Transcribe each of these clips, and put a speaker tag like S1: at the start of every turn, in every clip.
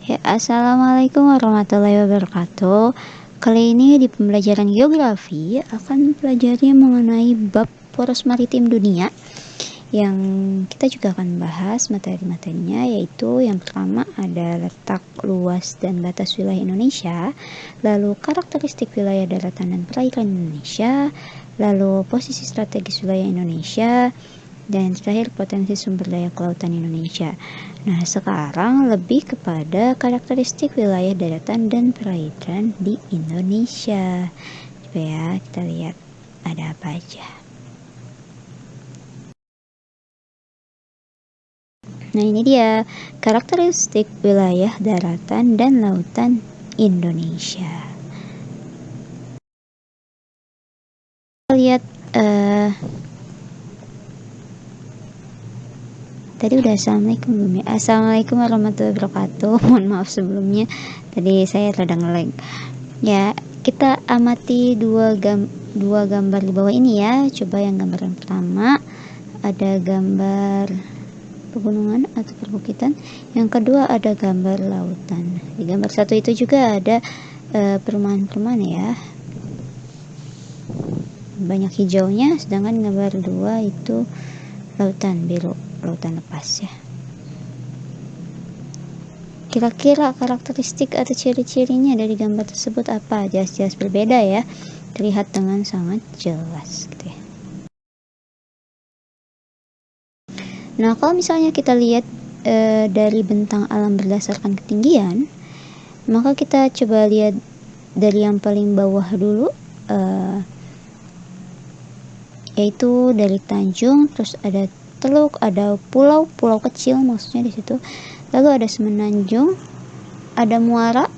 S1: Ya, assalamualaikum warahmatullahi wabarakatuh. Kali ini di pembelajaran geografi akan mempelajari mengenai bab poros maritim dunia, yang kita juga akan bahas materi-materinya, yaitu yang pertama ada letak, luas, dan batas wilayah Indonesia, lalu karakteristik wilayah daratan dan perairan Indonesia, lalu posisi strategis wilayah Indonesia, dan terakhir potensi sumber daya kelautan Indonesia. Nah, sekarang lebih kepada karakteristik wilayah daratan dan perairan di Indonesia. Coba ya, kita lihat ada apa aja. Nah, ini dia karakteristik wilayah daratan dan lautan Indonesia. Kita lihat tadi udah assalamualaikum belum ya? Assalamualaikum warahmatullahi wabarakatuh. Mohon maaf sebelumnya, tadi saya rada nge-lag. Ya, kita amati dua gambar di bawah ini ya. Coba yang gambar yang pertama ada gambar pegunungan atau perbukitan, yang kedua ada gambar lautan. Di gambar satu itu juga ada perumahan-perumahan ya, banyak hijaunya, sedangkan gambar dua itu lautan biru, lautan lepas ya. Kira-kira karakteristik atau ciri-cirinya dari gambar tersebut apa? Jelas-jelas berbeda ya, terlihat dengan sangat jelas gitu ya. Nah, kalau misalnya kita lihat dari bentang alam berdasarkan ketinggian, maka kita coba lihat dari yang paling bawah dulu, yaitu dari Tanjung, terus ada teluk, ada pulau kecil maksudnya di situ, lalu ada semenanjung, ada muara,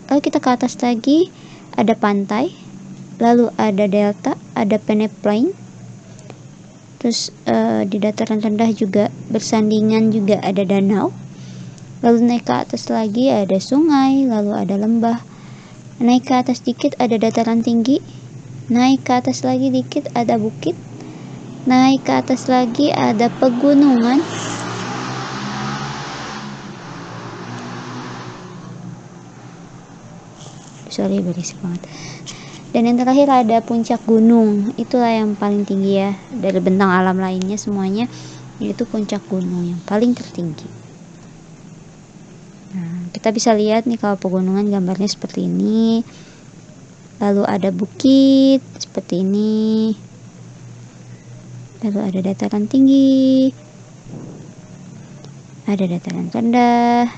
S1: lalu kita ke atas lagi ada pantai, lalu ada delta, ada peneplain. Terus di dataran rendah juga bersandingan juga ada danau, lalu naik ke atas lagi ada sungai, lalu ada lembah, naik ke atas dikit ada dataran tinggi, naik ke atas lagi dikit ada bukit, naik ke atas lagi ada pegunungan, sorry berisik banget, dan yang terakhir ada puncak gunung. Itulah yang paling tinggi ya dari bentang alam lainnya semuanya, yaitu puncak gunung yang paling tertinggi. Nah, kita bisa lihat nih kalau pegunungan gambarnya seperti ini, lalu ada bukit seperti ini, lalu ada dataran tinggi, ada dataran rendah,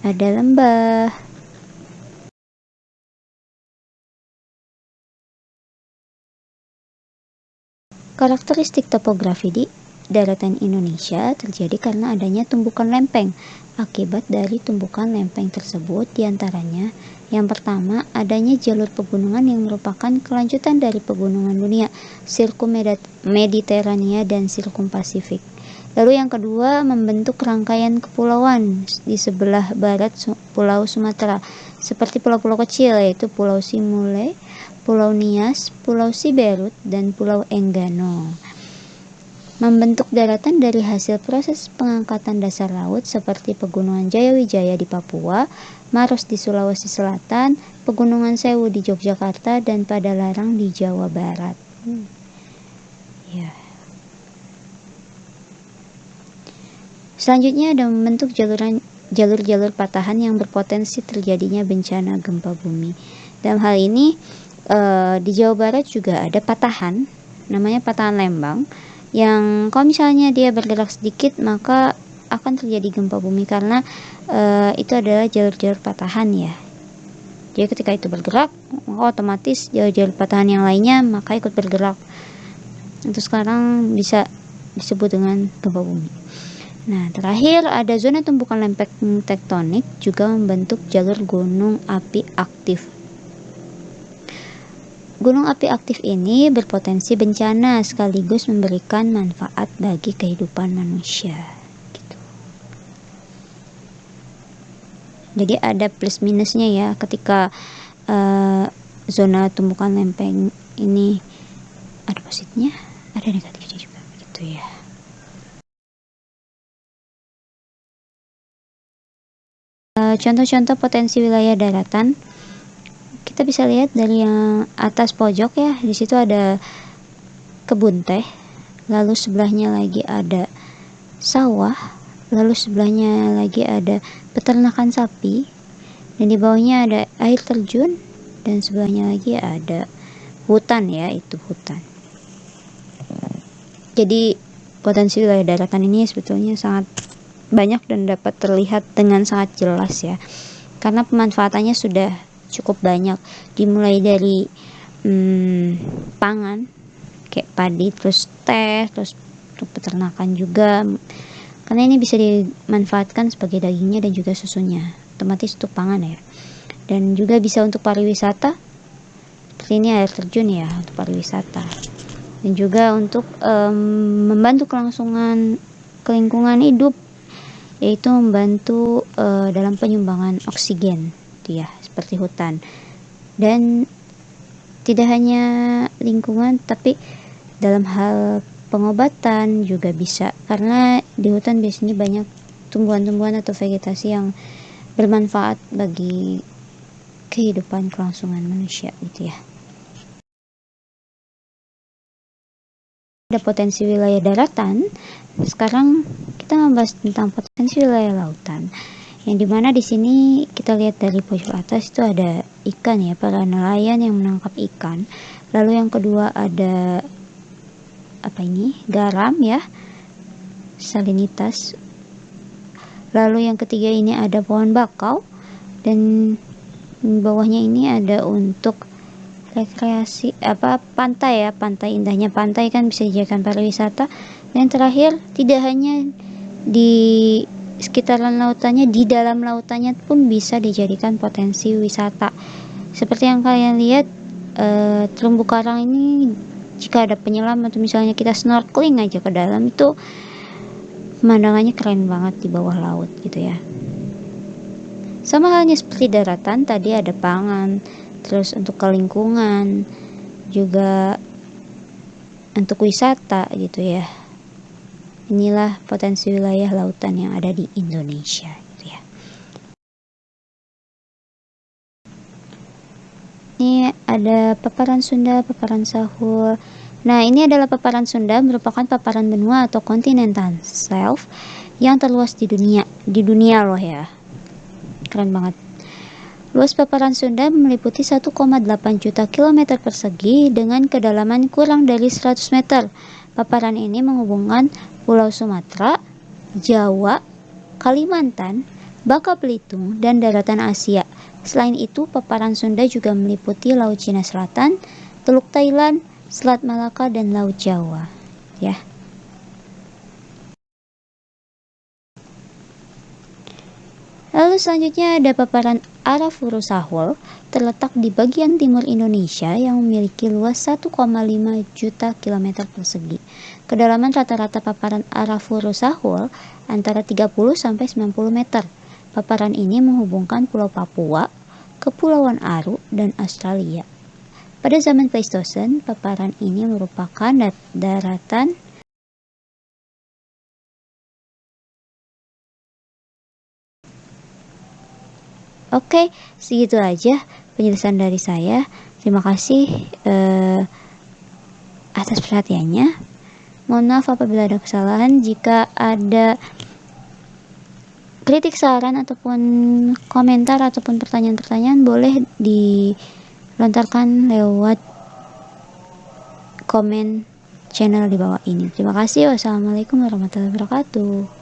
S1: ada lembah. Karakteristik topografi di daratan Indonesia terjadi karena adanya tumbukan lempeng. Akibat dari tumbukan lempeng tersebut diantaranya, yang pertama adanya jalur pegunungan yang merupakan kelanjutan dari pegunungan dunia, sirkum Mediterania dan sirkum Pasifik. Lalu yang kedua, membentuk rangkaian kepulauan di sebelah barat Pulau Sumatera, seperti pulau-pulau kecil yaitu Pulau Simule, Pulau Nias, Pulau Siberut, dan Pulau Enggano. Membentuk daratan dari hasil proses pengangkatan dasar laut seperti Pegunungan Jayawijaya di Papua, Maros di Sulawesi Selatan, Pegunungan Sewu di Yogyakarta, dan Padalarang di Jawa Barat. Ya. Selanjutnya ada membentuk jalur-jalur patahan yang berpotensi terjadinya bencana gempa bumi. Dalam hal ini di Jawa Barat juga ada patahan, namanya patahan Lembang, yang kalau misalnya dia bergerak sedikit maka akan terjadi gempa bumi karena itu adalah jalur-jalur patahan ya. Jadi ketika itu bergerak, maka otomatis jalur-jalur patahan yang lainnya maka ikut bergerak. Itu sekarang bisa disebut dengan gempa bumi. Nah, terakhir ada zona tumbukan lempeng tektonik juga membentuk jalur gunung api aktif. Gunung api aktif ini berpotensi bencana sekaligus memberikan manfaat bagi kehidupan manusia. Gitu. Jadi ada plus minusnya ya ketika zona tumbukan lempeng ini, ada positifnya, ada negatifnya juga gitu ya. contoh-contoh potensi wilayah daratan. Kita bisa lihat dari yang atas pojok ya, di situ ada kebun teh, lalu sebelahnya lagi ada sawah, lalu sebelahnya lagi ada peternakan sapi, dan di bawahnya ada air terjun, dan sebelahnya lagi ada hutan ya, itu hutan. Jadi potensi wilayah daratan ini sebetulnya sangat banyak dan dapat terlihat dengan sangat jelas ya, karena pemanfaatannya sudah cukup banyak, dimulai dari pangan kayak padi, terus teh, terus untuk peternakan juga, karena ini bisa dimanfaatkan sebagai dagingnya dan juga susunya, otomatis untuk pangan ya. Dan juga bisa untuk pariwisata, seperti ini air terjun ya untuk pariwisata, dan juga untuk membantu kelangsungan lingkungan hidup, yaitu membantu dalam penyumbangan oksigen ya, seperti hutan. Dan tidak hanya lingkungan, tapi dalam hal pengobatan juga bisa, karena di hutan biasanya banyak tumbuhan-tumbuhan atau vegetasi yang bermanfaat bagi kehidupan kelangsungan manusia gitu ya. Ada potensi wilayah daratan. Sekarang kita membahas tentang potensi wilayah lautan, yang dimana di sini kita lihat dari pojok atas itu ada ikan ya, para nelayan yang menangkap ikan. Lalu yang kedua ada garam ya, salinitas. Lalu yang ketiga ini ada pohon bakau, dan bawahnya ini ada untuk rekreasi pantai ya, pantai, indahnya pantai kan bisa dijadikan pariwisata. Dan terakhir, tidak hanya di sekitaran lautannya, di dalam lautannya pun bisa dijadikan potensi wisata. Seperti yang kalian lihat, terumbu karang ini jika ada penyelam atau misalnya kita snorkeling aja ke dalam, itu pemandangannya keren banget di bawah laut gitu ya. Sama halnya seperti daratan, tadi ada pangan, terus untuk kelingkungan, juga untuk wisata gitu ya. Inilah potensi wilayah lautan yang ada di Indonesia gitu ya. Ini ada paparan Sunda, paparan Sahul. Nah, ini adalah paparan Sunda, merupakan paparan benua atau continental shelf yang terluas di dunia loh ya. Keren banget. Luas paparan Sunda meliputi 1,8 juta kilometer persegi dengan kedalaman kurang dari 100 meter. Paparan ini menghubungkan Pulau Sumatera, Jawa, Kalimantan, Bangka Belitung, dan daratan Asia. Selain itu, paparan Sunda juga meliputi Laut Cina Selatan, Teluk Thailand, Selat Malaka, dan Laut Jawa. Ya. Lalu selanjutnya ada paparan Arafura Sahul, terletak di bagian timur Indonesia yang memiliki luas 1,5 juta kilometer persegi. Kedalaman rata-rata paparan Arafura Sahul antara 30 sampai 90 meter. Paparan ini menghubungkan Pulau Papua, Kepulauan Aru, dan Australia. Pada zaman Pleistosen, paparan ini merupakan daratan Oke, segitu aja penjelasan dari saya. Terima kasih atas perhatiannya. Mohon maaf apabila ada kesalahan. Jika ada kritik, saran, ataupun komentar, ataupun pertanyaan-pertanyaan, boleh dilontarkan lewat komen channel di bawah ini. Terima kasih. Wassalamualaikum warahmatullahi wabarakatuh.